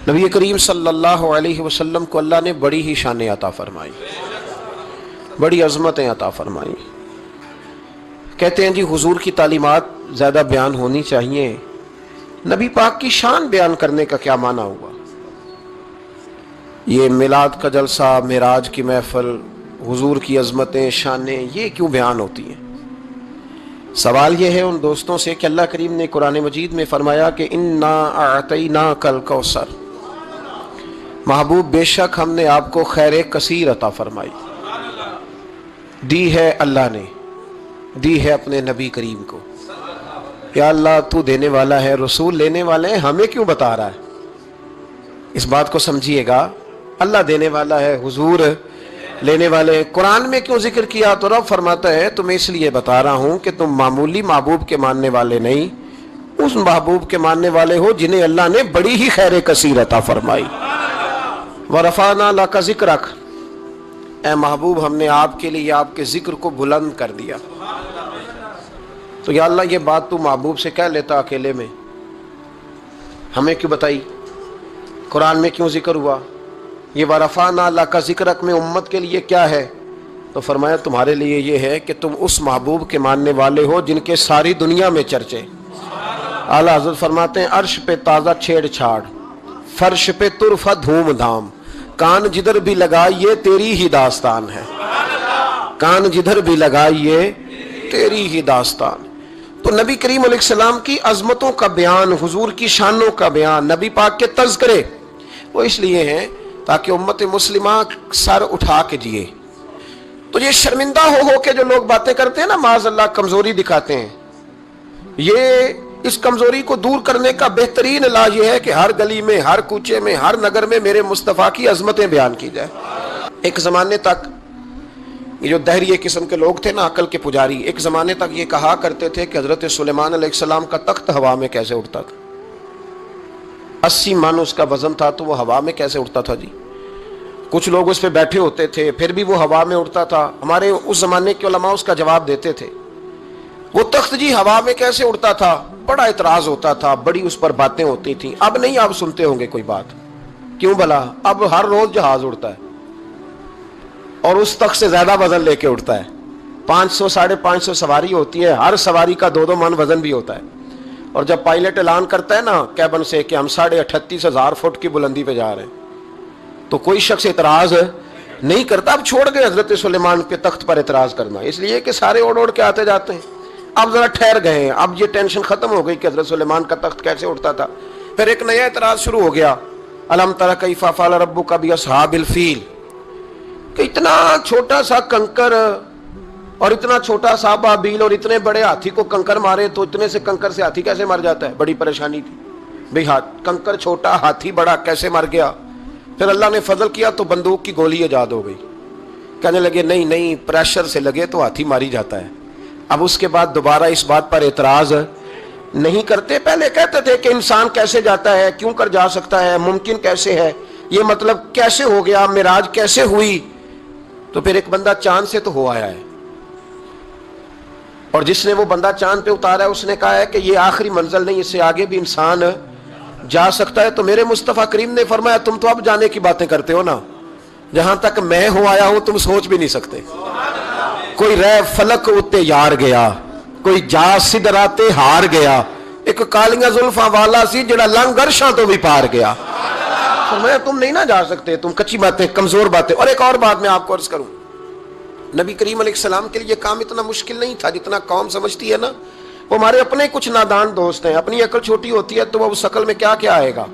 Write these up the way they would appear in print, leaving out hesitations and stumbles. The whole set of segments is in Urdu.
نبی کریم صلی اللہ علیہ وسلم کو اللہ نے بڑی ہی شانیں عطا فرمائی، بڑی عظمتیں عطا فرمائی۔ کہتے ہیں جی حضور کی تعلیمات زیادہ بیان ہونی چاہیے، نبی پاک کی شان بیان کرنے کا کیا معنی ہوا؟ یہ میلاد کا جلسہ، معراج کی محفل، حضور کی عظمتیں، شانیں، یہ کیوں بیان ہوتی ہیں؟ سوال یہ ہے ان دوستوں سے کہ اللہ کریم نے قرآن مجید میں فرمایا کہ انا اعطیناک الکوثر، محبوب بے شک ہم نے آپ کو خیر کثیر عطا فرمائی، دی ہے اللہ نے، دی ہے اپنے نبی کریم کو۔ یا اللہ تو دینے والا ہے، رسول لینے والے ہیں، ہمیں کیوں بتا رہا ہے؟ اس بات کو سمجھیے گا، اللہ دینے والا ہے، حضور لینے والے ہیں۔ قرآن میں کیوں ذکر کیا؟ تو رب فرماتا ہے تمہیں اس لیے بتا رہا ہوں کہ تم معمولی محبوب کے ماننے والے نہیں، اس محبوب کے ماننے والے ہو جنہیں اللہ نے بڑی ہی خیر کثیر عطا فرمائی۔ وَرَفَعْنَا لَكَ ذِكْرَكَ، اے محبوب ہم نے آپ کے لیے آپ کے ذکر کو بلند کر دیا۔ تو یا اللہ یہ بات تو محبوب سے کہہ لیتا اکیلے میں، ہمیں کیوں بتائی؟ قرآن میں کیوں ذکر ہوا؟ یہ وَرَفَعْنَا لَكَ ذِكْرَكَ میں امت کے لیے کیا ہے؟ تو فرمایا تمہارے لیے یہ ہے کہ تم اس محبوب کے ماننے والے ہو جن کے ساری دنیا میں چرچے۔ اعلیٰ حضرت فرماتے ہیں عرش پہ تازہ چھیڑ چھاڑ، فرش پہ طرفہ دھوم دھام، کان جدھر بھی لگائیے تیری ہی داستان ہے، کان جدھر بھی لگائیے تیری ہی داستان۔ تو نبی کریم علیہ السلام کی عظمتوں کا بیان، حضور کی شانوں کا بیان، نبی پاک کے تذکرے، وہ اس لیے ہیں تاکہ امت مسلمہ سر اٹھا کے جیے۔ تو یہ شرمندہ ہو کے جو لوگ باتیں کرتے ہیں نا، معاذ اللہ کمزوری دکھاتے ہیں، یہ اس کمزوری کو دور کرنے کا بہترین علاج یہ ہے کہ ہر گلی میں، ہر کوچے میں، ہر نگر میں میرے مصطفیٰ کی عظمتیں بیان کی جائے۔ ایک زمانے تک یہ جو دہریے قسم کے لوگ تھے نا، عقل کے پجاری، ایک زمانے تک یہ کہا کرتے تھے کہ حضرت سلیمان علیہ السلام کا تخت ہوا میں کیسے اڑتا تھا؟ 80 من اس کا وزن تھا تو وہ ہوا میں کیسے اڑتا تھا جی؟ کچھ لوگ اس پہ بیٹھے ہوتے تھے پھر بھی وہ ہوا میں اڑتا تھا۔ ہمارے اس زمانے کے علماء اس کا جواب دیتے تھے، وہ تخت جی ہوا میں کیسے اڑتا تھا؟ بڑا اعتراض ہوتا تھا، بڑی اس پر باتیں ہوتی تھیں۔ اب نہیں آپ سنتے ہوں گے کوئی بات، کیوں بھلا؟ اب ہر روز جہاز اڑتا ہے اور اس تخت سے زیادہ وزن لے کے اڑتا ہے۔ 500 550 سواری ہوتی ہے، ہر سواری کا 2-2 من وزن بھی ہوتا ہے۔ اور جب پائلٹ اعلان کرتا ہے نا کیبن سے کہ ہم 38,500 فٹ کی بلندی پہ جا رہے ہیں، تو کوئی شخص اعتراض نہیں کرتا۔ اب چھوڑ گئے حضرت سلیمان کے تخت پر اعتراض کرنا، اس لیے کہ سارے اوڑ کے آتے جاتے ہیں۔ اب ذرا ٹھہر گئے ہیں، اب یہ ٹینشن ختم ہو گئی کہ حضرت سلیمان کا تخت کیسے اڑتا تھا۔ پھر ایک نیا اعتراض شروع ہو گیا، الم تر کیف فعل ربک باصحاب الفیل، کہ اتنا چھوٹا سا کنکر اور اتنا چھوٹا سا بابیل اور اتنے بڑے ہاتھی کو کنکر مارے، تو اتنے سے کنکر سے ہاتھی کیسے مر جاتا ہے؟ بڑی پریشانی تھی بھئی، کنکر چھوٹا ہاتھی بڑا کیسے مر گیا؟ پھر اللہ نے فضل کیا تو بندوق کی گولی ایجاد ہو گئی، کہنے لگے نہیں نہیں، پریشر سے لگے تو ہاتھی ماری جاتا ہے۔ اب اس کے بعد دوبارہ اس بات پر اعتراض نہیں کرتے۔ پہلے کہتے تھے کہ انسان کیسے جاتا ہے، کیوں کر جا سکتا ہے، ممکن کیسے ہے، یہ مطلب کیسے ہو گیا، معراج کیسے ہوئی؟ تو پھر ایک بندہ چاند سے تو ہو آیا ہے، اور جس نے وہ بندہ چاند پہ اتارا ہے اس نے کہا ہے کہ یہ آخری منزل نہیں، اس سے آگے بھی انسان جا سکتا ہے۔ تو میرے مصطفیٰ کریم نے فرمایا تم تو اب جانے کی باتیں کرتے ہو نا، جہاں تک میں ہو آیا ہوں تم سوچ بھی نہیں سکتے۔ کوئی رہ فلک اتے یار گیا، کوئی جا سدراتے ہار گیا، ایک کالیاں زلفاں والا سی جڑا لنگ عرشاں تو بھی پار گیا۔ فرمایا تم نہیں نہ جا سکتے، تم کچی باتیں، کمزور باتیں۔ اور ایک اور بات میں آپ کو عرض کروں، نبی کریم علیہ السلام کے لیے یہ کام اتنا مشکل نہیں تھا جتنا قوم سمجھتی ہے نا۔ وہ ہمارے اپنے کچھ نادان دوست ہیں، اپنی عقل چھوٹی ہوتی ہے تو وہ اس عقل میں کیا کیا آئے گا،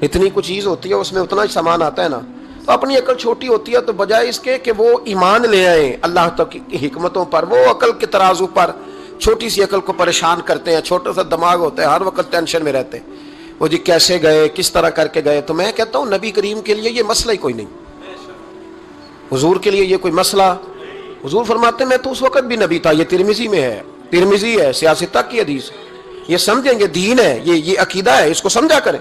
اتنی کچھ چیز ہوتی ہے اس میں اتنا ہی سامان آتا ہے نا، تو اپنی عقل چھوٹی ہوتی ہے تو بجائے اس کے کہ وہ ایمان لے آئیں اللہ تک کی حکمتوں پر، وہ عقل کے ترازو پر چھوٹی سی عقل کو پریشان کرتے ہیں۔ چھوٹا سا دماغ ہوتا ہے، ہر وقت ٹینشن میں رہتے ہیں، وہ جی کیسے گئے، کس طرح کر کے گئے۔ تو میں کہتا ہوں نبی کریم کے لیے یہ مسئلہ ہی کوئی نہیں، حضور کے لیے یہ کوئی مسئلہ۔ حضور فرماتے ہیں میں تو اس وقت بھی نبی تھا، یہ ترمذی میں ہے، ترمذی ہے، سیاستہ کی حدیث، یہ سمجھیں گے دین ہے، یہ عقیدہ ہے، اس کو سمجھا کریں۔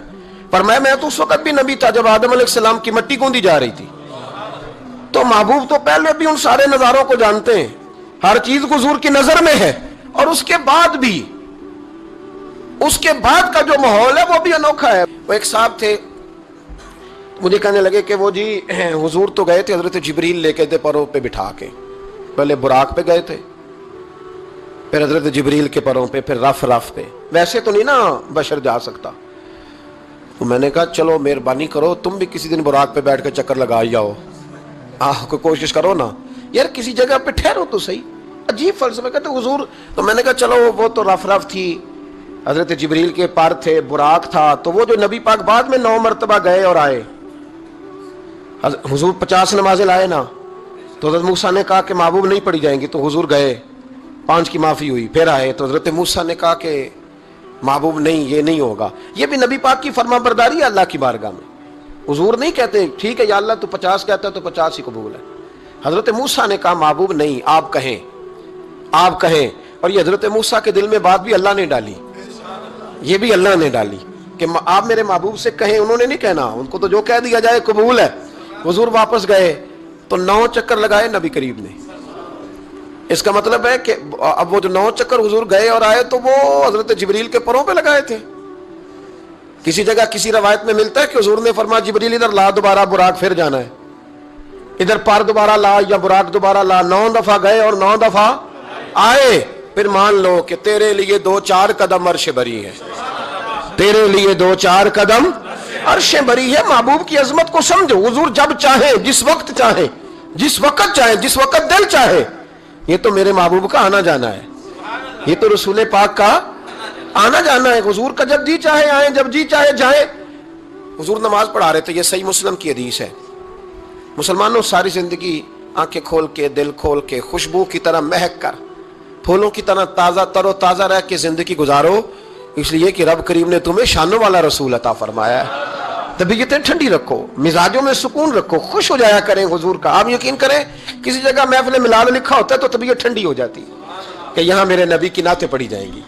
فرمایا میں تو اس وقت بھی نبی تھا جب آدم علیہ السلام کی مٹی گوندی جا رہی تھی۔ تو محبوب تو پہلے بھی ان سارے نظاروں کو جانتے ہیں، ہر چیز حضور کی نظر میں ہے، اور اس کے بعد بھی اس کے بعد کا جو ماحول ہے وہ بھی انوکھا ہے۔ وہ ایک صاحب تھے مجھے کہنے لگے کہ وہ جی حضور تو گئے تھے حضرت جبریل لے کے تھے پروں پہ بٹھا کے، پہلے براق پہ گئے تھے، پھر حضرت جبریل کے پروں پہ، پھر رف رف پہ، ویسے تو نہیں نا بشر جا سکتا۔ تو میں نے کہا چلو مہربانی کرو تم بھی کسی دن براق پہ بیٹھ کے چکر لگا ہی جاؤ، کوئی کوشش کرو نا یار، کسی جگہ پہ ٹھہرو تو صحیح۔ عجیب فلسفہ کہتے حضور، تو میں نے کہا چلو وہ تو رف رف تھی، حضرت جبریل کے پر تھے، براق تھا، تو وہ جو نبی پاک بعد میں 9 مرتبہ گئے اور آئے، حضور 50 نمازیں لائے نا، تو حضرت موسیٰ نے کہا کہ محبوب نہیں پڑھی جائیں گی، تو حضور گئے، 5 کی معافی ہوئی، پھر آئے تو حضرت موسیٰ نے کہا کہ محبوب نہیں، یہ نہیں ہوگا۔ یہ بھی نبی پاک کی فرما برداری ہے اللہ کی بارگاہ میں۔ حضور نہیں کہتے ٹھیک ہے یا اللہ تو 50 کہتا ہے تو 50 ہی قبول ہے۔ حضرت موسیٰ نے کہا محبوب نہیں، آپ کہیں، آپ کہیں۔ اور یہ حضرت موسیٰ کے دل میں بات بھی اللہ نے ڈالی، یہ بھی اللہ نے ڈالی کہ آپ میرے محبوب سے کہیں، انہوں نے نہیں کہنا، ان کو تو جو کہہ دیا جائے قبول ہے۔ حضور واپس گئے تو 9 چکر لگائے نبی کریم نے۔ اس کا مطلب ہے کہ اب وہ جو 9 چکر حضور گئے اور آئے تو وہ حضرت جبریل کے پروں پہ لگائے تھے۔ کسی جگہ کسی روایت میں ملتا ہے کہ حضور نے فرمایا جبریل ادھر لا، دوبارہ براق پھر جانا ہے، ادھر پر دوبارہ لا یا براق دوبارہ لا۔ 9 دفعہ گئے اور 9 دفعہ آئے، پھر مان لو کہ تیرے لیے 2-4 قدم عرش بری ہے، تیرے لیے 2-4 قدم عرش بری ہے۔ محبوب کی عظمت کو سمجھو، حضور جب چاہے، جس وقت چاہے، جس وقت چاہے، جس وقت دل چاہے۔ یہ تو میرے محبوب کا آنا جانا ہے، یہ تو رسول پاک کا آنا جانا ہے۔ حضور کا جب جی چاہے آئیں، جب جی چاہے جائیں۔ حضور نماز پڑھا رہے تھے، یہ صحیح مسلم کی حدیث ہے۔ مسلمانوں ساری زندگی آنکھیں کھول کے، دل کھول کے، خوشبو کی طرح مہک کر، پھولوں کی طرح تازہ تر و تازہ رہ کے زندگی گزارو، اس لیے کہ رب کریم نے تمہیں شانوں والا رسول عطا فرمایا ہے۔ طبیعتیں ٹھنڈی رکھو، مزاجوں میں سکون رکھو، خوش ہو جایا کریں حضور کا۔ آپ یقین کریں کسی جگہ محفل میلاد لکھا ہوتا ہے تو طبیعت ٹھنڈی ہو جاتی ہے کہ یہاں میرے نبی کی نعتیں پڑھی جائیں گی۔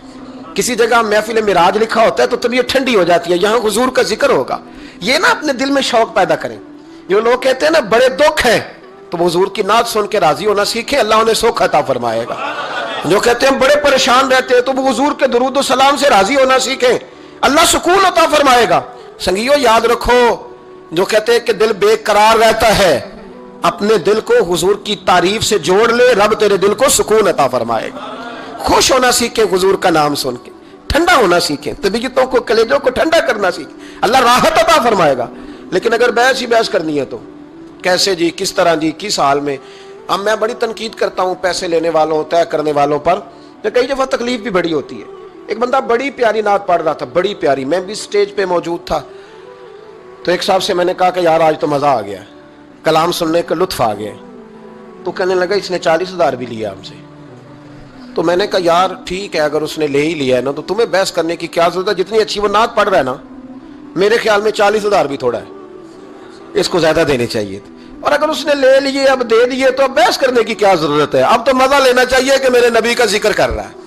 کسی جگہ محفل معراج لکھا ہوتا ہے تو طبیعت ٹھنڈی ہو جاتی ہے، یہاں حضور کا ذکر ہوگا۔ یہ نا اپنے دل میں شوق پیدا کریں۔ جو لوگ کہتے ہیں نا بڑے دکھ ہیں، تو حضور کی نعت سن کے راضی ہونا سیکھیں، اللہ انہیں سکھ عطا فرمائے گا۔ جو کہتے ہیں بڑے پریشان رہتے ہیں، تو وہ حضور کے درود و سلام سے راضی ہونا سیکھیں، اللہ سکون عطا فرمائے گا۔ سنگیو یاد رکھو، جو کہتے ہیں کہ دل بے قرار رہتا ہے، اپنے دل کو حضور کی تعریف سے جوڑ لے، رب تیرے دل کو سکون عطا فرمائے گا۔ خوش ہونا سیکھیں حضور کا نام سن کے، ٹھنڈا ہونا سیکھیں، طبیعتوں کو، کلیجوں کو ٹھنڈا کرنا سیکھیں، اللہ راحت عطا فرمائے گا۔ لیکن اگر بحث ہی بحث کرنی ہے تو کیسے جی، کس طرح جی، کس حال میں۔ اب میں بڑی تنقید کرتا ہوں پیسے لینے والوں، طے کرنے والوں پر، تو کئی دفعہ تکلیف بھی بڑی ہوتی ہے۔ ایک بندہ بڑی پیاری نعت پڑھ رہا تھا، بڑی پیاری، میں بھی سٹیج پہ موجود تھا، تو ایک صاحب سے میں نے کہا کہ یار آج تو مزہ آ گیا، کلام سننے کا لطف آ گیا۔ تو کہنے لگا اس نے 40,000 بھی لیا ہم سے۔ تو میں نے کہا یار ٹھیک ہے، اگر اس نے لے ہی لیا ہے نا تو تمہیں بحث کرنے کی کیا ضرورت ہے؟ جتنی اچھی وہ نعت پڑھ رہا ہے نا، میرے خیال میں 40,000 بھی تھوڑا ہے، اس کو زیادہ دینے چاہیے تھے۔ اور اگر اس نے لے لیے، اب دے دیے، تو اب بحث کرنے کی کیا ضرورت ہے؟ اب تو مزہ لینا چاہیے کہ میرے نبی کا ذکر کر رہا ہے۔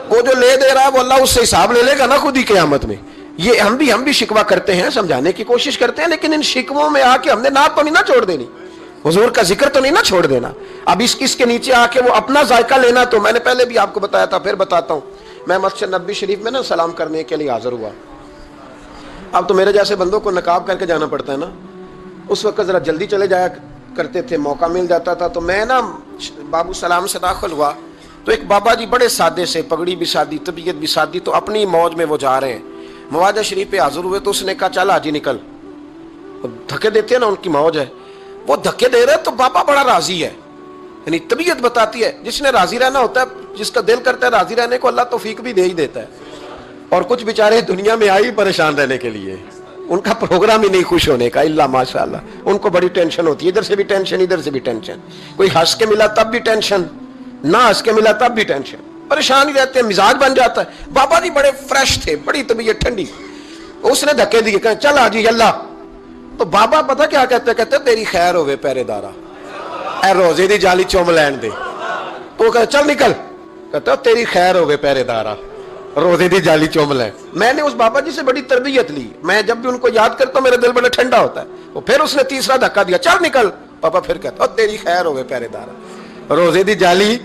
وہ جو لے دے رہا ہے وہ اللہ اس سے حساب لے لے گا نا خود ہی قیامت میں۔ یہ ہم بھی شکوہ کرتے ہیں، سمجھانے کی کوشش کرتے ہیں، لیکن ان شکووں میں آ کے ہم نے نعت تو نہیں نہ چھوڑ دینی، حضور کا ذکر تو نہیں نہ چھوڑ دینا۔ اب اس کے نیچے آ کے وہ اپنا ذائقہ لینا، تو میں نے پہلے بھی آپ کو بتایا تھا، پھر بتاتا ہوں۔ میں مسجد نبوی شریف میں نا سلام کرنے کے لیے حاضر ہوا۔ اب تو میرے جیسے بندوں کو نقاب کر کے جانا پڑتا ہے نا، اس وقت ذرا جلدی چلے جایا کرتے تھے، موقع مل جاتا تھا۔ تو میں نا بابو سلام سے داخل ہوا تو ایک بابا جی بڑے سادے سے، پگڑی بھی سادی، طبیعت بھی سادی، تو اپنی موج میں وہ جا رہے ہیں۔ مواجہ شریف پہ حاضر ہوئے تو اس نے کہا چل حاجی نکل، دھکے دیتے ہیں نا، ان کی موج ہے، وہ دھکے دے رہے تو بابا بڑا راضی ہے، یعنی طبیعت بتاتی ہے جس نے راضی رہنا ہوتا ہے، جس کا دل کرتا ہے راضی رہنے کو، اللہ توفیق بھی دے ہی دیتا ہے۔ اور کچھ بیچارے دنیا میں آئی پریشان رہنے کے لیے، ان کا پروگرام ہی نہیں خوش ہونے کا، اللہ ماشاءاللہ، ان کو بڑی ٹینشن ہوتی ہے، ادھر سے بھی ٹینشن، ادھر سے بھی ٹینشن، کوئی ہنس کے ملا تب بھی ٹینشن، نہ ہنس کے ملا تب بھی ٹینشن، پریشان ہی رہتے ہیں، مزاج بن جاتا ہے۔ بابا جی بڑے فریش تھے، بڑی طبیعت ٹھنڈی، اس نے دھکے دیے، کہا چل حاجی اللہ۔ تو بابا پتہ کیا کہتے تیری خیر ہوئے پہرے دارا، اے روزے دی جالی چوم لین دے۔ تو وہ کہتے چل نکل، کہتا تیری خیر ہوئے پہرے دارا، روزے دی جالی چوم لین۔ میں نے اس بابا جی سے بڑی تربیت لی، میں جب بھی ان کو یاد کرتا ہوں میرا دل بڑا ٹھنڈا ہوتا ہے۔ وہ پھر اس نے تیسرا دھکا دیا، چل نکل، پاپا پھر کہتا تیری خیر ہوئے پہرے دارا، روزے دی جالی۔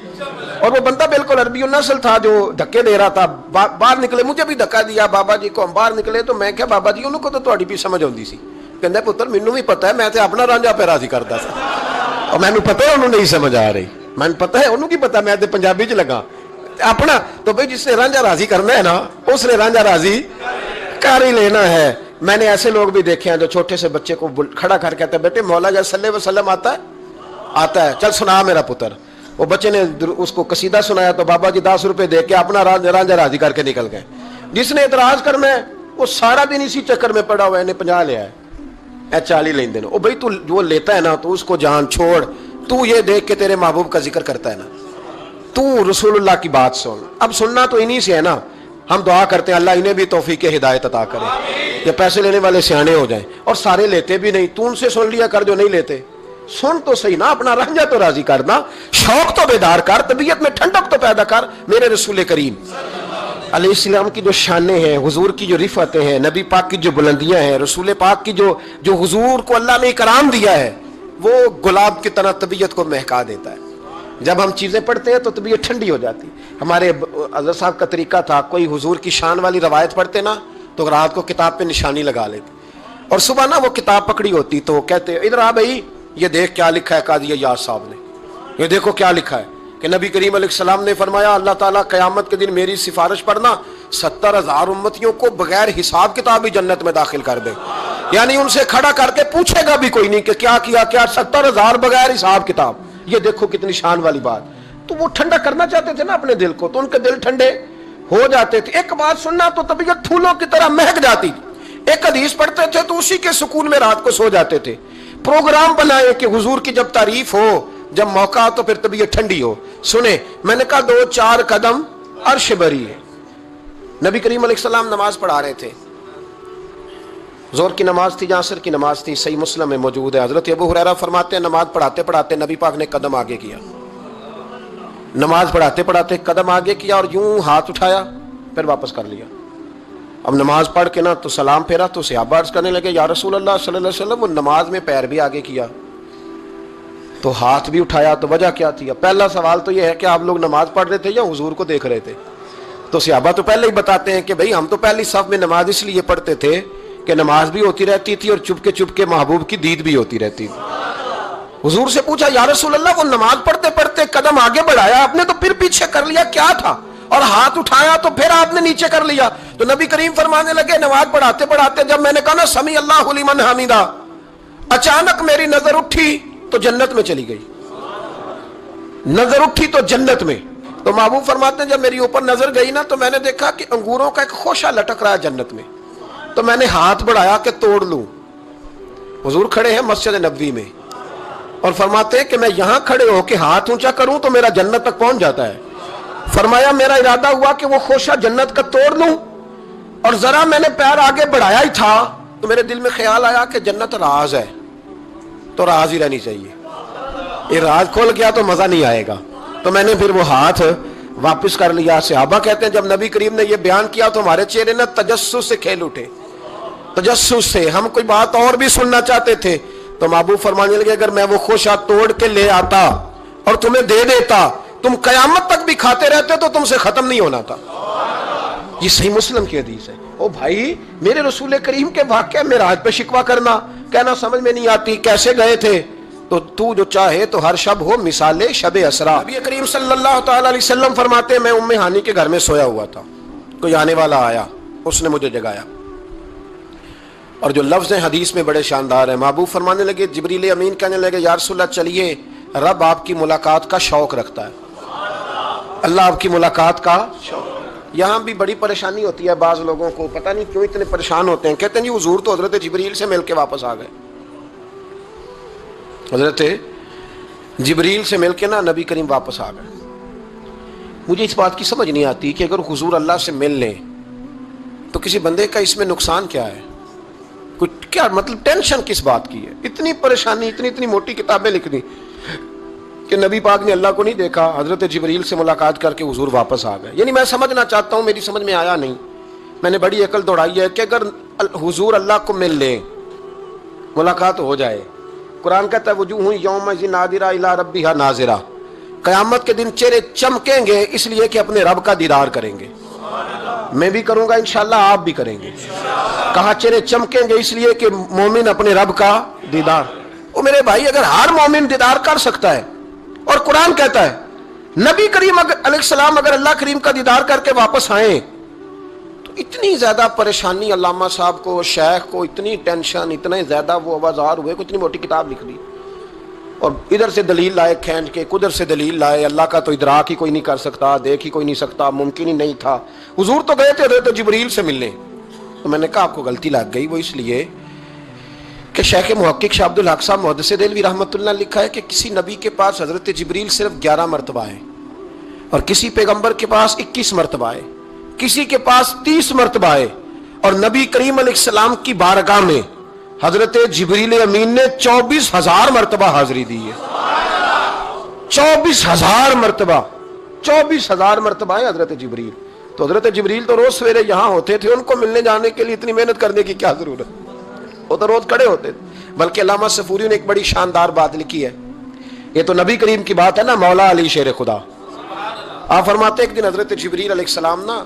اور وہ بندہ بالکل عربی النسل تھا جو دھکے دے رہا تھا، باہر نکلے، مجھے بھی دھکا دیا، بابا جی کو، ہم باہر نکلے تو میں کہا بابا جی انہوں کو تو تہاڈی بھی سمجھ آندی سی، ਕਹਿੰਦਾ ਪੁੱਤਰ ਮੈਨੂੰ ਵੀ ਪਤਾ ਹੈ, ਮੈਂ ਤੇ ਆਪਣਾ ਰਾਂਝਾ ਪੈ ਰਾਜ਼ੀ ਕਰਦਾ ਸੀ, اور ਮੈਨੂੰ ਪਤਾ ہے ਉਹਨੂੰ ਨਹੀਂ ਸਮਝ ਆ ਰਹੀ, ਮੈਨੂੰ ਪਤਾ ہے ਉਹਨੂੰ ਕੀ ਪਤਾ, ਮੈਂ ਤੇ ਪੰਜਾਬੀ ਚ ਲਗਾ اپنا. تو بھائی جس نے رانجھا راضی کرنا ہے نا اس نے رانجھا راضی کر ہی لینا ہے. میں نے ایسے لوگ بھی دیکھے ہیں جو چھوٹے سے بچے کو کھڑا کر کہتے ہیں بیٹے مولا جا صلی اللہ علیہ وسلم آتا ہے؟ آتا ہے، چل سنا میرا پتر. وہ بچے نے اس کو قصیدہ سنایا تو بابا جی 10 روپے دے کے اپنا رانجھا راضی کر کے نکل گئے. جس نے اعتراض کرنا ہے وہ سارا دن اسی چکر میں پڑا ہوا ہے، 50 لیا ہے، 40 لین دین. بھائی تو جو لیتا ہے نا تو اس کو جان چھوڑ، تو یہ دیکھ کے تیرے محبوب کا ذکر کرتا ہے نا، تو رسول اللہ کی بات سن. اب سننا تو انہی سے ہے نا. ہم دعا کرتے ہیں اللہ انہیں بھی توفیق ہدایت عطا کرے کہ پیسے لینے والے سیانے ہو جائیں. اور سارے لیتے بھی نہیں، تو ان سے سن لیا کر جو نہیں لیتے. سن تو صحیح نا، اپنا رانجھا تو راضی کرنا، شوق تو بیدار کر، طبیعت میں ٹھنڈک تو پیدا کر. میرے رسول کریم علیہ السلام کی جو شانیں ہیں، حضور کی جو رفعتیں ہیں، نبی پاک کی جو بلندیاں ہیں، رسول پاک کی جو حضور کو اللہ نے اکرام دیا ہے، وہ گلاب کی طرح طبیعت کو مہکا دیتا ہے. جب ہم چیزیں پڑھتے ہیں تو طبیعت ٹھنڈی ہو جاتی. ہمارے حضرت صاحب کا طریقہ تھا، کوئی حضور کی شان والی روایت پڑھتے نا تو رات کو کتاب پہ نشانی لگا لیتے، اور صبح نا وہ کتاب پکڑی ہوتی تو کہتے ادھر آ بھائی یہ دیکھ کیا لکھا ہے قاضی ایاز صاحب نے، یہ دیکھو کیا لکھا ہے کہ نبی کریم علیہ السلام نے فرمایا اللہ تعالیٰ قیامت کے دن میری سفارش پڑھنا 70,000 امتیوں کو بغیر حساب کتاب ہی جنت میں داخل کر دے. یعنی ان سے کھڑا کر کے پوچھے گا بھی کوئی نہیں کہ کیا کیا، 70,000 بغیر حساب کتاب. یہ دیکھو کتنی شان والی بات. تو وہ ٹھنڈا کرنا چاہتے تھے نا اپنے دل کو، تو ان کے دل ٹھنڈے ہو جاتے تھے. ایک بات سننا تو طبیعت پھولوں کی طرح مہک جاتی. ایک حدیث پڑھتے تھے تو اسی کے سکون میں رات کو سو جاتے تھے. پروگرام بنائے کہ حضور کی جب تعریف ہو، جب موقع تو پھر طبیعت ٹھنڈی ہو. سنیں میں نے کہا 2-4 قدم عرش بری ہے. نبی کریم علیہ السلام نماز پڑھا رہے تھے، زور کی نماز تھی یا عصر کی نماز تھی، صحیح مسلم میں موجود ہے. حضرت ابو ہریرہ فرماتے ہیں نماز پڑھاتے پڑھاتے نبی پاک نے قدم آگے کیا. نماز پڑھاتے پڑھاتے قدم آگے کیا اور یوں ہاتھ اٹھایا پھر واپس کر لیا. اب نماز پڑھ کے نا تو سلام پھیرا تو صحابہ عرض کرنے لگے یا رسول اللہ صلی اللہ علیہ وسلم وہ نماز میں پیر بھی آگے کیا تو ہاتھ بھی اٹھایا، تو وجہ کیا تھی؟ پہلا سوال تو یہ ہے کہ آپ لوگ نماز پڑھ رہے تھے یا حضور کو دیکھ رہے تھے؟ تو صحابہ تو پہلے ہی بتاتے ہیں کہ بھئی ہم تو پہلی صف میں نماز اس لیے پڑھتے تھے کہ نماز بھی ہوتی رہتی تھی اور چپ کے محبوب کی دید بھی ہوتی رہتی تھی. حضور سے پوچھا یا رسول اللہ وہ نماز پڑھتے پڑھتے قدم آگے بڑھایا آپ نے تو پھر پیچھے کر لیا کیا تھا، اور ہاتھ اٹھایا تو پھر آپ نے نیچے کر لیا. تو نبی کریم فرمانے لگے نماز پڑھاتے پڑھاتے جب میں نے کہا نا سمی اللہ لمن حمیدہ، اچانک میری نظر اٹھی تو جنت میں چلی گئی. نظر اٹھی تو جنت میں. تو محبوب فرماتے ہیں جب میری اوپر نظر گئی نا تو میں نے دیکھا کہ انگوروں کا ایک خوشہ لٹک رہا ہے جنت میں. تو میں نے ہاتھ بڑھایا کہ توڑ لوں. حضور کھڑے ہیں مسجد نبوی میں اور فرماتے ہیں کہ میں یہاں کھڑے ہو کے ہاتھ اونچا کروں تو میرا جنت تک پہنچ جاتا ہے. فرمایا میرا ارادہ ہوا کہ وہ خوشہ جنت کا توڑ لوں، اور ذرا میں نے پیر آگے بڑھایا ہی تھا تو میرے دل میں خیال آیا کہ جنت راز ہے تو راز ہی رہنی چاہیے. یہ راز کھول گیا تو مزہ نہیں آئے گا. تو میں نے پھر وہ ہاتھ واپس کر لیا. صحابہ کہتے ہیں جب نبی کریم نے یہ بیان کیا تو ہمارے چہرے نے تجسس سے کھیل اٹھے. تجسس سے ہم کوئی بات اور بھی سننا چاہتے تھے. تو محبوب فرمانے لگے اگر میں وہ خوشہ توڑ کے لے آتا اور تمہیں دے دیتا تم قیامت تک بھی کھاتے رہتے تو تم سے ختم نہیں ہونا تھا. یہ صحیح مسلم کی حدیث ہے. او بھائی میرے رسول کریم کے واقعہ معراج پہ شکوہ کرنا، کہنا سمجھ میں نہیں آتی کیسے گئے تھے. تو جو چاہے تو ہر شب ہو مثال شب اسرا. نبی کریم صلی اللہ تعالی علیہ وسلم فرماتے ہیں میں ام ہانی کے گھر میں سویا ہوا تھا، کوئی آنے والا آیا، اس نے مجھے جگایا. اور جو لفظ ہیں حدیث میں بڑے شاندار ہیں. محبوب فرمانے لگے جبریل امین کہنے لگے یا رسول اللہ چلیے رب آپ کی ملاقات کا شوق رکھتا ہے. اللہ آپ کی ملاقات کا شوق. یہاں بھی بڑی پریشانی ہوتی ہے بعض لوگوں کو، پتہ نہیں کیوں اتنے پریشان ہوتے ہیں. کہتے ہیں جی حضور تو حضرت جبریل سے مل کے واپس آ گئے. حضرت جبریل سے مل کے نا نبی کریم واپس آ گئے. مجھے اس بات کی سمجھ نہیں آتی کہ اگر حضور اللہ سے مل لیں تو کسی بندے کا اس میں نقصان کیا ہے؟ کیا مطلب ٹینشن کس بات کی ہے؟ اتنی پریشانی، اتنی موٹی کتابیں لکھ دی کہ نبی پاک نے اللہ کو نہیں دیکھا، حضرت جبریل سے ملاقات کر کے حضور واپس آ گئے. یعنی میں سمجھنا چاہتا ہوں، میری سمجھ میں آیا نہیں. میں نے بڑی عقل دوڑائی ہے کہ اگر حضور اللہ کو مل لیں، ملاقات ہو جائے. قرآن کہتا ہے وجوہ یومئذ ناظرہ الی ربہا ناظرہ، قیامت کے دن چہرے چمکیں گے اس لیے کہ اپنے رب کا دیدار کریں گے. میں بھی کروں گا انشاءاللہ، آپ بھی کریں گے۔ کہا چہرے چمکیں گے اس لیے کہ مومن اپنے رب کا دیدار، وہ میرے بھائی اگر ہر مومن دیدار کر سکتا ہے، اور قرآن کہتا ہے نبی کریم علیہ السلام اگر اللہ کریم کا دیدار کر کے واپس آئیں تو اتنی زیادہ پریشانی علامہ صاحب کو، شیخ کو اتنی ٹینشن، اتنے زیادہ وہ آوازار ہوئے کہ اتنی موٹی کتاب لکھ دی، اور ادھر سے دلیل لائے کھینچ کے، ادھر سے دلیل لائے، اللہ کا تو ادراک ہی کوئی نہیں کر سکتا، دیکھ ہی کوئی نہیں سکتا، ممکن ہی نہیں تھا۔ حضور تو گئے تھے حضرت جبریل سے ملنے، تو میں نے کہا آپ کو غلطی لگ گئی، وہ اس لیے کہ شیخ محقق شاہ عبد الحق صاحب محدث دہلوی رحمۃ اللہ لکھا ہے کہ کسی نبی کے پاس حضرت جبریل صرف 11 مرتبہ ہے، اور کسی پیغمبر کے پاس 21 مرتبہ ہے، کسی کے پاس 30 مرتبہ ہے، اور نبی کریم علیہ السلام کی بارگاہ میں حضرت جبریل امین نے 24,000 مرتبہ حاضری دی ہے۔ 24,000 مرتبہ، 24,000 مرتبہ ہے حضرت جبریل۔ تو حضرت جبریل تو روز سویرے یہاں ہوتے تھے، ان کو ملنے جانے کے لیے اتنی محنت کرنے کی کیا ضرورت، وہ تو روز کھڑے ہوتے تھے۔ بلکہ علامہ صفوری نے ایک بڑی شاندار بات لکھی ہے، یہ تو نبی کریم کی بات ہے نا، مولا علی شیر خدا۔ آپ فرماتے ایک دن حضرت جبریل علیہ السلام نا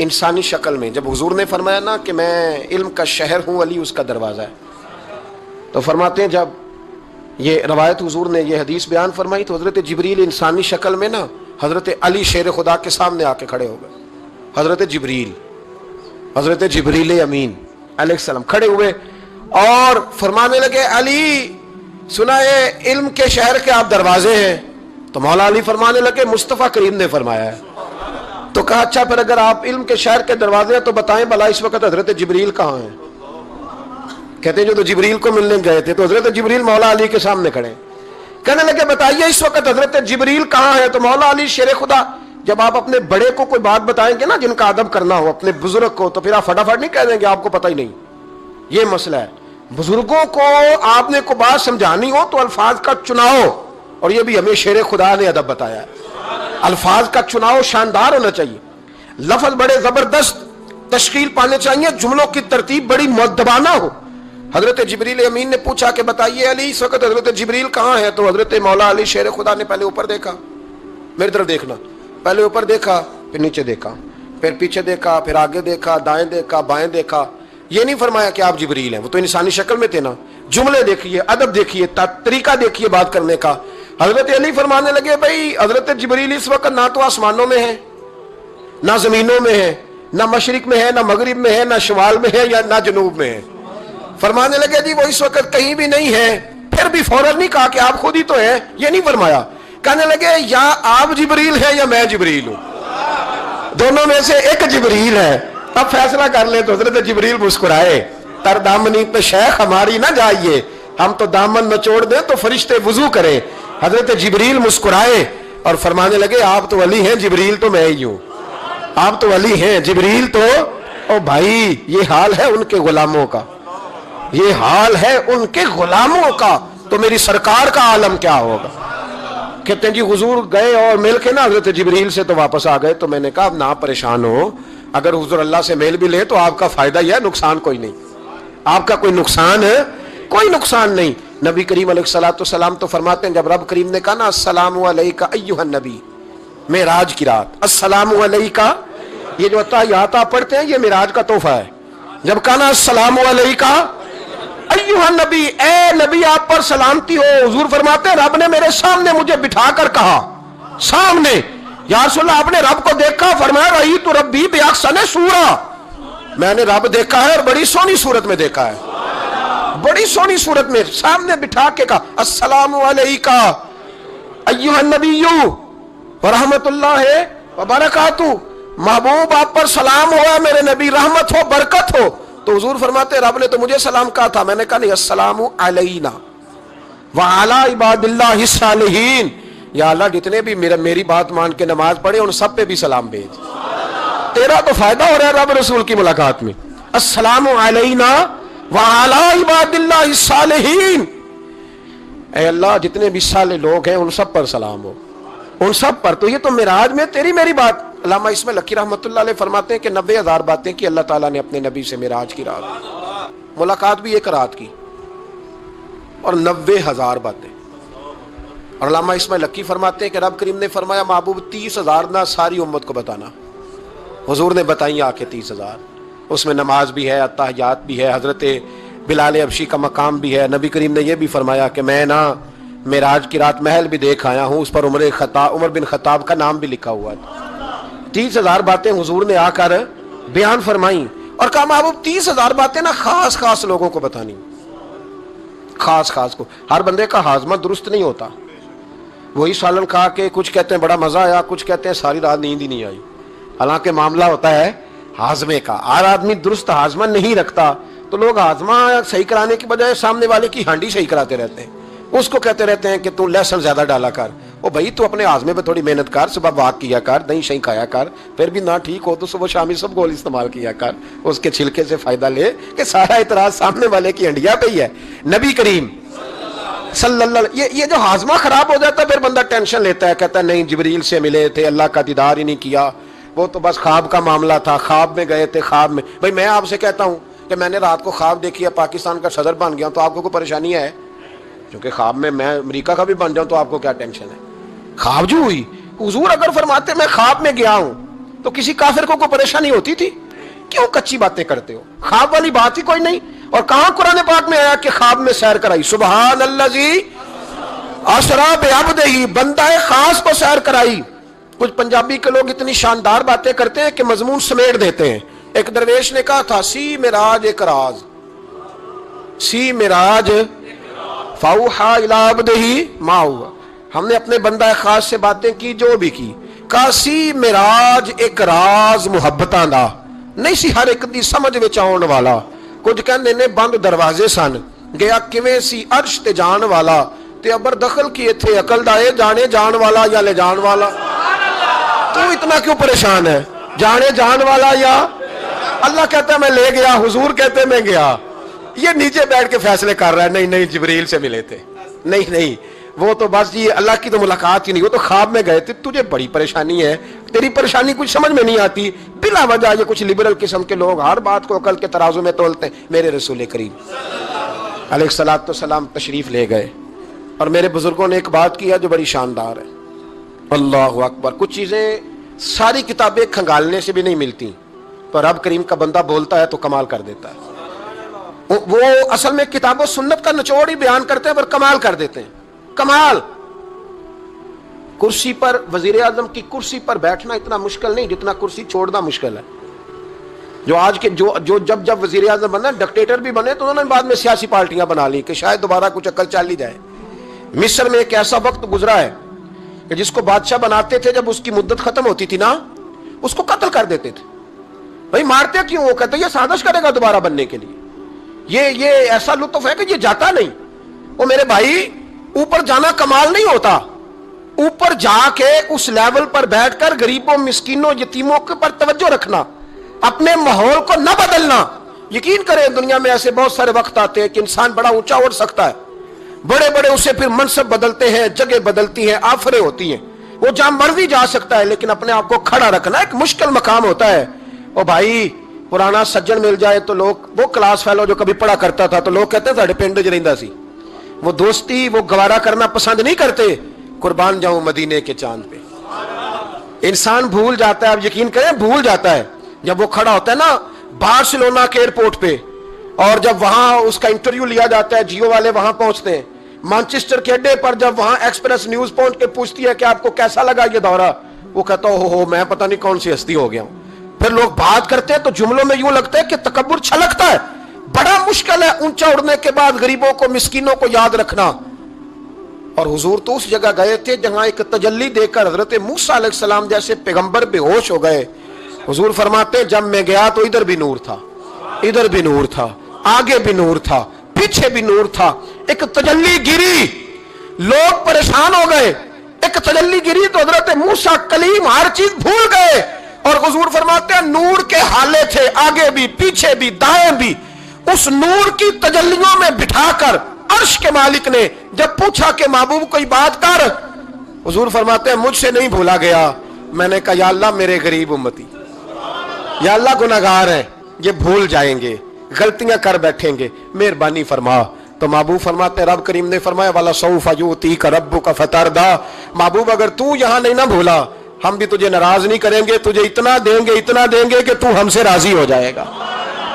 انسانی شکل میں، جب حضور نے فرمایا نا کہ میں علم کا شہر ہوں، علی اس کا دروازہ ہے، تو فرماتے ہیں جب یہ روایت حضور نے یہ حدیث بیان فرمائی تو حضرت جبریل انسانی شکل میں نا حضرت علی شیر خدا کے سامنے آ کے کھڑے ہو گئے۔ حضرت جبریل امین علیہ السلام کھڑے ہوئے اور فرمانے لگے علی سنا ہے علم کے شہر کے آپ دروازے ہیں، تو مولا علی فرمانے لگے مصطفیٰ کریم نے فرمایا ہے۔ تو کہا اچھا پھر اگر آپ علم کے شہر کے دروازے ہیں تو بتائیں بھلا اس وقت حضرت جبریل کہاں ہیں؟ کہتے ہیں جو تو جبریل کو ملنے گئے تھے، تو حضرت جبریل مولا علی کے سامنے کھڑے، کہنے لگے بتائیے اس وقت حضرت جبریل کہاں ہے؟ تو مولا علی شیر خدا، جب آپ اپنے بڑے کو کوئی بات بتائیں گے نا جن کا ادب کرنا ہو، اپنے بزرگ کو، تو پھر آپ فٹافٹ نہیں کہہ دیں گے آپ کو پتہ ہی نہیں۔ یہ مسئلہ ہے، بزرگوں کو آپ نے کوئی بات سمجھانی ہو تو الفاظ کا چناؤ، اور یہ بھی ہمیں شیر خدا نے ادب بتایا ہے، الفاظ کا چناؤ شاندار ہونا چاہیے، لفظ بڑے زبردست تشکیل پانے چاہیے، جملوں کی ترتیب بڑی مؤدبانہ ہو۔ حضرت جبریل امین نے پوچھا کہ بتائیے علی اس وقت حضرت جبریل کہاں ہے؟ تو حضرت مولا علی شیر خدا نے پہلے اوپر دیکھا، میری طرف دیکھنا، پہلے اوپر دیکھا، پھر نیچے دیکھا، پھر پیچھے دیکھا، پھر آگے دیکھا، دائیں دیکھا، بائیں دیکھا۔ یہ نہیں فرمایا کہ آپ جبریل ہیں، وہ تو انسانی شکل میں تھے نا۔ جملے دیکھیے، ادب دیکھیے، طریقہ دیکھیے بات کرنے کا۔ حضرت علی فرمانے لگے بھائی حضرت جبریل اس وقت نہ تو آسمانوں میں ہے، نہ زمینوں میں ہے، نہ مشرق میں ہے، نہ مغرب میں ہے، نہ شمال میں ہے، یا نہ جنوب میں ہے۔ فرمانے لگے جی وہ اس وقت کہیں بھی نہیں ہے۔ پھر بھی فوراً نہیں کہا کہ آپ خود ہی تو ہیں، یہ نہیں فرمایا، کہنے لگے یا آپ جبریل ہیں یا میں جبریل ہوں، دونوں میں سے ایک جبریل ہے، اب فیصلہ کر لیں۔ تو حضرت جبریل مسکرائے، تر دامنی پہ شیخ ہماری نہ جائیے، ہم تو دامن نچوڑ دیں تو فرشتے وضو کریں۔ حضرت جبریل مسکرائے اور فرمانے لگے آپ تو علی ہیں، جبریل تو میں ہی ہوں، آپ تو علی ہیں، جبریل تو او بھائی یہ حال ہے ان کے غلاموں کا، یہ حال ہے ان کے غلاموں کا، تو میری سرکار کا عالم کیا ہوگا۔ کہتے ہیں جی حضور گئے اور مل کے نا حضرت جبریل سے تو واپس آ گئے۔ تو میں نے کہا اب نہ پریشان ہو، اگر حضور اللہ سے میل بھی لے تو آپ کا فائدہ ہی ہے، نقصان کوئی نہیں، آپ کا کوئی نقصان ہے، کوئی نقصان نہیں۔ نبی کریم علیہ السلام تو فرماتے ہیں جب رب کریم نے کہا نا السلام علیکہ ایھا النبی، معراج کی رات السلام علیکہ، یہ جو تحیات آپ پڑھتے ہیں یہ معراج کا تحفہ ہے۔ جب کہا نا السلام علیکہ ایھا النبی، اے نبی آپ پر سلامتی ہو، حضور فرماتے ہیں رب نے میرے سامنے مجھے بٹھا کر کہا، سامنے، یا رسول اللہ آپ نے رب کو دیکھا؟ فرمایا رأیت ربی بأحسن صورۃ، میں نے رب دیکھا ہے اور بڑی سونی صورت میں دیکھا ہے، بڑی سونی صورت میں سامنے بٹھا کے کہا السلام علیکہ ایھا النبی ورحمۃ اللہ وبرکاتہ، محبوب آپ پر سلام ہوا میرے نبی، رحمت ہو، برکت ہو۔ تو حضور فرماتے رب نے تو مجھے سلام کہا تھا، میں نے کہا نہیں السلام علینا وعلی عباد اللہ الصالحین، یا اللہ جتنے بھی میری بات مان کے نماز پڑھے ان سب پہ بھی سلام بھیج، تیرا تو فائدہ ہو رہا ہے رب رسول کی ملاقات میں۔ السلام علینا وعلی عباد اللہ الصالحین، اے اللہ جتنے بھی صالح لوگ ہیں ان سب پر سلام ہو، ان سب پر۔ تو یہ تو معراج میں تیری میری بات۔ علامہ اسماعیل لکی رحمۃ اللہ علیہ فرماتے ہیں کہ 90,000 باتیں کی اللہ تعالیٰ نے اپنے نبی سے معراج کی رات، ملاقات بھی ایک رات کی اور 90,000 باتیں۔ اور علامہ اسماعیل لکی فرماتے ہیں کہ رب کریم نے فرمایا محبوب 30,000 نہ ساری امت کو بتانا، حضور نے بتائی آ کے 30,000. اس میں نماز بھی ہے, اتحیات بھی ہے, حضرت بلال حبشی کا مقام بھی ہے. نبی کریم نے یہ بھی فرمایا کہ میں نا معراج کی رات محل بھی دیکھ آیا ہوں, اس پر عمر بن خطاب کا نام بھی لکھا ہوا ہے. 30,000 باتیں حضور نے آ کر بیان فرمائیں اور کہا محبوب 30,000 باتیں نا خاص خاص لوگوں کو بتانی, خاص خاص کو. ہر بندے کا ہاضمہ درست نہیں ہوتا. وہی سالن کھا کے کچھ کہتے ہیں بڑا مزہ آیا, کچھ کہتے ہیں ساری رات نیند ہی نہیں آئی. حالانکہ معاملہ ہوتا ہے ہاضمے کا. ہر آدمی درست ہاضمہ نہیں رکھتا, تو لوگ ہاضمہ صحیح کرانے کی بجائے سامنے والے کی ہانڈی صحیح کراتے رہتے ہیں. اس کو کہتے رہتے ہیں کہ تو لہسن زیادہ ڈالا کر. او بھائی تو اپنے ہاضمے پہ تھوڑی محنت کر, صبح واک کیا کر, دہی شہی کھایا کر, پھر بھی نہ ٹھیک ہو تو صبح شامی سب گول استعمال کیا کر, اس کے چھلکے سے فائدہ لے. کہ سارا اعتراض سامنے والے کی ہنڈیا پہ ہی ہے. نبی کریم صلی اللہ علیہ یہ جو ہاضمہ خراب ہو جاتا ہے پھر بندہ ٹینشن لیتا ہے, کہتا ہے نہیں جبریل سے ملے تھے, اللہ کا دیدار ہی نہیں کیا, وہ تو بس خواب کا معاملہ تھا, خواب میں گئے تھے. خواب میں بھائی میں آپ سے کہتا ہوں کہ میں نے رات کو خواب دیکھی ہے پاکستان کا صدر بن گیا, تو آپ کو کوئی پریشانی ہے؟ کیونکہ خواب میں امریکہ کا بھی بن جاؤں تو آپ کو کیا ٹینشن ہے؟ خواب جو ہوئی. حضور اگر فرماتے میں خواب میں گیا ہوں تو کسی کافر کو کوئی پریشانی ہوتی تھی؟ کیوں کچی باتیں کرتے ہو؟ خواب والی بات ہی کوئی نہیں. اور کہاں قرآن پاک میں آیا کہ خواب میں سیر کرائی؟ سبحان الذی اسری بعبدہ, بندہ خاص کو سیر کرائی. کچھ پنجابی کے لوگ اتنی شاندار باتیں کرتے ہیں کہ مضمون سمیٹ دیتے ہیں. ایک درویش نے کہا تھا سی معراج ایک راز, سی معراج فاوحا الی عبدہ ما ہوا. ہم نے اپنے بندہ خاص سے باتیں کی جو بھی کی. کہا سی معراج ایک راز محبتاں دا نہیں سی ہر ایک دی سمجھ وچ آਉਣ والا. کچھ کہندے نے بند دروازے سن, گیا کیویں سی عرش تے جان والا, تے ابر دخل کیے تھے عقل دا اے جانے جان والا یا لے جان والا. تو اتنا کیوں پریشان ہے؟ جانے جان والا یا اللہ کہتا ہے میں لے گیا, حضور کہتے میں گیا. یہ نیچے بیٹھ کے فیصلے کر رہا ہے, نہیں نہیں جبریل سے ملے تھے, نہیں نہیں وہ تو بس یہ اللہ کی تو ملاقات ہی نہیں, وہ تو خواب میں گئے تھے. تجھے بڑی پریشانی ہے, تیری پریشانی کچھ سمجھ میں نہیں آتی. بلا وجہ یہ کچھ لبرل قسم کے لوگ ہر بات کو عقل کے ترازو میں تولتے ہیں. میرے رسول کریم علیہ الصلوۃ والسلام تشریف لے گئے اور میرے بزرگوں نے ایک بات کیا جو بڑی شاندار ہے. اللہ اکبر. کچھ چیزیں ساری کتابیں کھنگالنے سے بھی نہیں ملتی, تو رب کریم کا بندہ بولتا ہے تو کمال کر دیتا ہے. وہ اصل میں کتاب و سنت کا نچوڑ ہی بیان کرتے ہیں پر کمال کر دیتے ہیں. کمال. کرسی پر وزیر اعظم کی کرسی پر بیٹھنا اتنا مشکل نہیں جتنا کرسی چھوڑنا مشکل ہے. جو آج کے جو جب وزیر اعظم بنا ڈکٹیٹر بھی بنے تو انہوں نے بعد میں سیاسی پارٹیاں بنا لی کہ شاید دوبارہ کچھ عقل چل ہی جائے. مصر میں ایک ایسا وقت گزرا ہے کہ جس کو بادشاہ بناتے تھے جب اس کی مدت ختم ہوتی تھی نا اس کو قتل کر دیتے تھے. بھائی مارتے کیوں؟ وہ کہتے یہ سازش کرے گا دوبارہ بننے کے لیے. یہ ایسا لطف ہے کہ یہ جاتا نہیں. وہ میرے بھائی اوپر جانا کمال نہیں ہوتا, اوپر جا کے اس لیول پر بیٹھ کر غریبوں مسکینوں یتیموں کے پر توجہ رکھنا, اپنے ماحول کو نہ بدلنا. یقین کریں دنیا میں ایسے بہت سارے وقت آتے ہیں کہ انسان بڑا اونچا اڑ سکتا ہے, بڑے بڑے اسے پھر منصب بدلتے ہیں, جگہ بدلتی ہیں, آفریں ہوتی ہیں, وہ جہاں مرضی جا سکتا ہے, لیکن اپنے آپ کو کھڑا رکھنا ایک مشکل مقام ہوتا ہے. او بھائی پرانا سجن مل جائے تو لوگ, وہ کلاس فیلو جو کبھی پڑھا کرتا تھا تو لوگ کہتے ہیں ساڈے پنڈ وچ رہندا سی, وہ دوستی وہ گوارا کرنا پسند نہیں کرتے. قربان جاؤں مدینے کے چاند پہ. انسان بھول جاتا ہے, اب یقین کریں بھول جاتا ہے, جب وہ کھڑا ہوتا ہے نا بارسلونا کے ایئرپورٹ پہ, اور جب وہاں اس کا انٹرویو لیا جاتا ہے, جیو والے وہاں پہنچتے ہیں, مانچسٹر کے اڈے پر جب وہاں ایکسپریس نیوز پہنچ کے پوچھتی ہے کہ آپ کو کیسا لگا یہ دورہ, وہ کہتا ہو میں پتہ نہیں کون سی ہستی ہو گیا ہوں. پھر لوگ بات کرتے ہیں تو جملوں میں یوں لگتا ہے کہ تکبر چھلکتا ہے. بڑا مشکل ہے اونچا اڑنے کے بعد غریبوں کو مسکینوں کو یاد رکھنا. اور حضور تو اس جگہ گئے تھے جہاں ایک تجلی دے کر حضرت موسیٰ علیہ السلام جیسے پیغمبر بے ہوش ہو گئے. حضور فرماتے ہیں جب میں گیا تو ادھر بھی نور تھا, ادھر بھی نور تھا, آگے بھی نور تھا, پیچھے بھی نور تھا. ایک تجلی گری, لوگ پریشان ہو گئے. ایک تجلی گری تو حضرت موسیٰ کلیم ہر چیز بھول گئے. اور حضور فرماتے ہیں نور کے حالے تھے, آگے بھی پیچھے بھی دائیں بھی. اس نور کی تجلیوں میں بٹھا کر عرش کے مالک نے جب پوچھا کہ محبوب کوئی بات کر, حضور فرماتے ہیں مجھ سے نہیں بھولا گیا. میں نے کہا یا اللہ میرے غریب امتی, یا اللہ گناہگار ہیں, یہ بھول جائیں گے, غلطیاں کر بیٹھیں گے, مہربانی فرما. تو محبوب فرماتے ہیں رب کریم نے فرمایا وَلَسَوْفَ يُؤْتِيكَ رَبُّكَ فَتَرْضَىٰ. محبوب اگر تو یہاں نہیں نہ بھولا ہم بھی تجھے ناراض نہیں کریں گے, تجھے اتنا دیں گے کہ تو ہم سے راضی ہو جائے گا.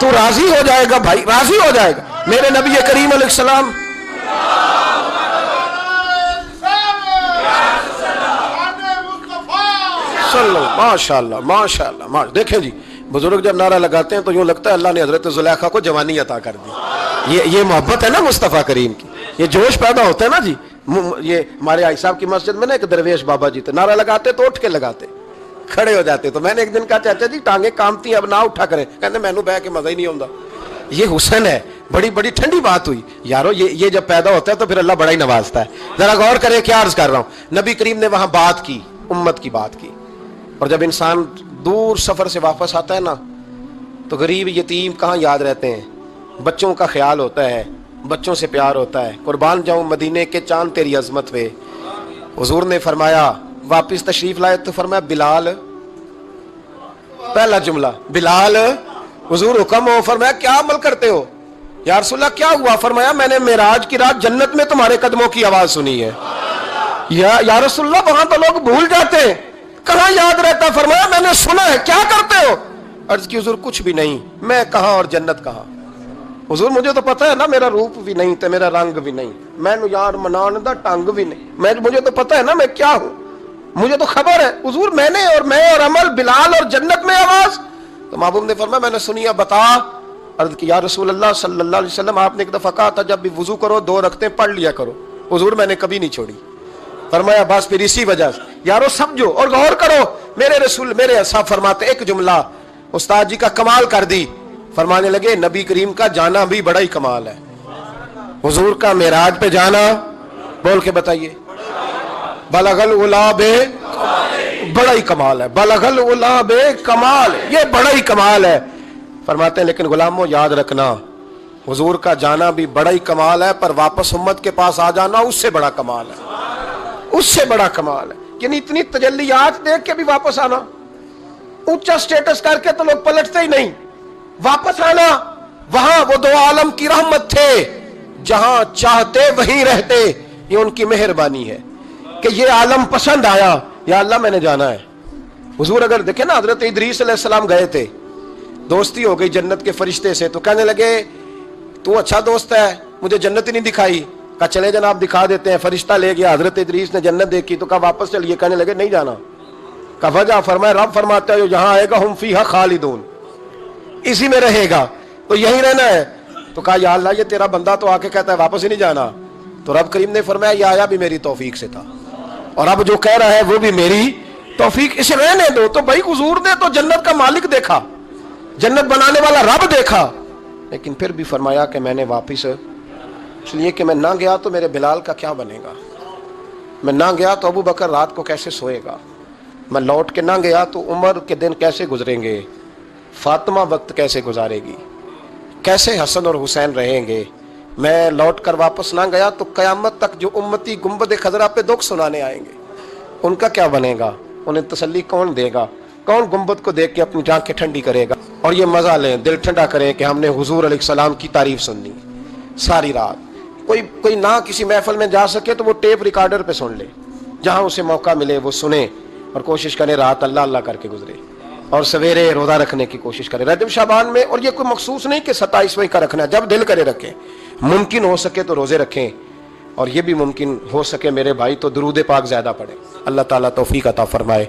تو راضی ہو جائے گا بھائی, راضی ہو جائے گا. میرے نبی کریم علیہ السلام ماشاء اللہ. دیکھیں جی, بزرگ جب نعرہ لگاتے ہیں تو یوں لگتا ہے اللہ نے حضرت زلیخا کو جوانی عطا کر دی. یہ محبت ہے نا مصطفیٰ کریم کی, یہ جوش پیدا ہوتا ہے نا جی. یہ ہمارے آئی صاحب کی مسجد میں نا ایک درویش بابا جی تھے, نعرہ لگاتے تو اٹھ کے لگاتے, کھڑے ہو جاتے. تو میں نے ایک دن کہا چاچا جی ٹانگیں کامتی ہیں اب نہ اٹھا کریں. کہتے مینو بہ کے مزہ ہی نہیں آتا. یہ حسن ہے, بڑی ٹھنڈی بات ہوئی یارو. یہ جب پیدا ہوتا ہے تو پھر اللہ بڑا ہی نوازتا ہے. ذرا غور کرے کیا عرض کر رہا ہوں. نبی کریم نے وہاں بات کی, امت کی بات کی. اور جب انسان دور سفر سے واپس آتا ہے نا تو غریب یتیم کہاں یاد رہتے ہیں. بچوں کا خیال ہوتا ہے, بچوں سے پیار ہوتا ہے. قربان جاؤں مدینے کے چاند تیری عظمت پہ. حضور نے فرمایا واپس تشریف لائے تو فرمایا بلال, پہلا جملہ بلال. حضور حکم ہو, فرمایا کیا عمل کرتے ہو؟ یا رسول اللہ کیا ہوا؟ فرمایا میں نے معراج کی رات جنت میں تمہارے قدموں کی آواز سنی ہے. یا رسول اللہ وہاں تو لوگ بھول جاتے ہیں, کہاں یاد رہتا؟ فرمایا میں نے سنا ہے. کیا کرتے ہو؟ عرض کی حضور کچھ بھی نہیں. میں کہاں اور جنت کہاں؟ حضور مجھے تو پتا ہے نا میرا روپ بھی نہیں تے میرا رنگ بھی نہیں, میں نو یار منان دا ٹنگ بھی نہیں. مجھے تو پتا ہے نا میں کیا ہوں, مجھے تو خبر ہے. حضور میں اور عمل, بلال اور جنت میں آواز. تو محبوب نے فرمایا میں نے سنی ہے, بتا. عرض کی یا رسول اللہ صلی اللہ علیہ وسلم آپ نے ایک دفعہ کہا تھا جب بھی وضو کرو 2 رکعتیں پڑھ لیا کرو. حضور میں نے کبھی نہیں چھوڑی. فرمایا بس پھر اسی وجہ سے یارو سمجھو اور غور کرو. میرے رسول میرے اصحاب فرماتے ایک جملہ استاد جی کا کمال کر دی. فرمانے لگے نبی کریم کا جانا بھی بڑا ہی کمال ہے. حضور کا معراج پہ جانا, بول کے بتائیے, بلغ العلا بے, بڑا ہی کمال ہے. بلغ العلا بے کمال, یہ بڑا ہی کمال ہے. فرماتے ہیں لیکن غلاموں یاد رکھنا حضور کا جانا بھی بڑا ہی کمال ہے, پر واپس امت کے پاس آ جانا اس سے بڑا کمال ہے, اس سے بڑا کمال ہے. یعنی اتنی تجلیات دیکھ کے بھی واپس آنا, اونچا سٹیٹس کر کے تو لوگ پلٹتے ہی نہیں. واپس آنا, وہاں وہ 2 عالم کی رحمت تھے, جہاں چاہتے وہیں رہتے. یہ ان کی مہربانی ہے کہ یہ عالم پسند آیا, یا اللہ میں نے جانا ہے. حضور اگر دیکھیں نا حضرت ادریس علیہ السلام گئے تھے, دوستی ہو گئی جنت کے فرشتے سے, تو کہنے لگے تو اچھا دوست ہے, مجھے جنت ہی نہیں دکھائی. کہا چلے جناب دکھا دیتے ہیں. فرشتہ لے گیا, حضرت ادریس نے جنت دیکھی تو کہا واپس چلیے. کہنے لگے نہیں جانا. کہا وجہ؟ فرمایا رب فرماتا ہے جو جہاں آئے گا ہم فیہا خالدون, اسی میں رہے گا, تو یہی رہنا ہے. تو کہا یا اللہ یہ تیرا بندہ تو آ کے کہتا ہے واپس ہی نہیں جانا. تو رب کریم نے فرمایا یہ آیا بھی میری توفیق سے تھا, اور اب جو کہہ رہا ہے وہ بھی میری توفیق, اسے رہنے دو. تو بھائی حضور نے تو جنت کا مالک دیکھا, جنت بنانے والا رب دیکھا, لیکن پھر بھی فرمایا کہ میں نے واپس, اس لیے کہ میں نہ گیا تو میرے بلال کا کیا بنے گا, میں نہ گیا تو ابو بکر رات کو کیسے سوئے گا, میں لوٹ کے نہ گیا تو عمر کے دن کیسے گزریں گے, فاطمہ وقت کیسے گزارے گی, کیسے حسن اور حسین رہیں گے. میں لوٹ کر واپس نہ گیا تو قیامت تک جو امتی گنبد خضرا پہ دکھ سنانے آئیں گے ان کا کیا بنے گا, انہیں تسلی کون دے گا, کون گنبد کو دیکھ کے اپنی آنکھیں ٹھنڈی کرے گا. اور یہ مزہ لیں, دل ٹھنڈا کریں کہ ہم نے حضور علیہ السلام کی تعریف سننی ساری رات. کوئی نہ کسی محفل میں جا سکے تو وہ ٹیپ ریکارڈر پہ سن لے, جہاں اسے موقع ملے وہ سنے, اور کوشش کرے رات اللہ اللہ کر کے گزرے, اور سویرے روزہ رکھنے کی کوشش کرے رجب شعبان میں. اور یہ کوئی مخصوص نہیں کہ 27ویں کا رکھنا ہے, جب دل کرے رکھیں. ممکن ہو سکے تو روزے رکھیں, اور یہ بھی ممکن ہو سکے میرے بھائی تو درود پاک زیادہ پڑھیں. اللہ تعالیٰ توفیق عطا فرمائے.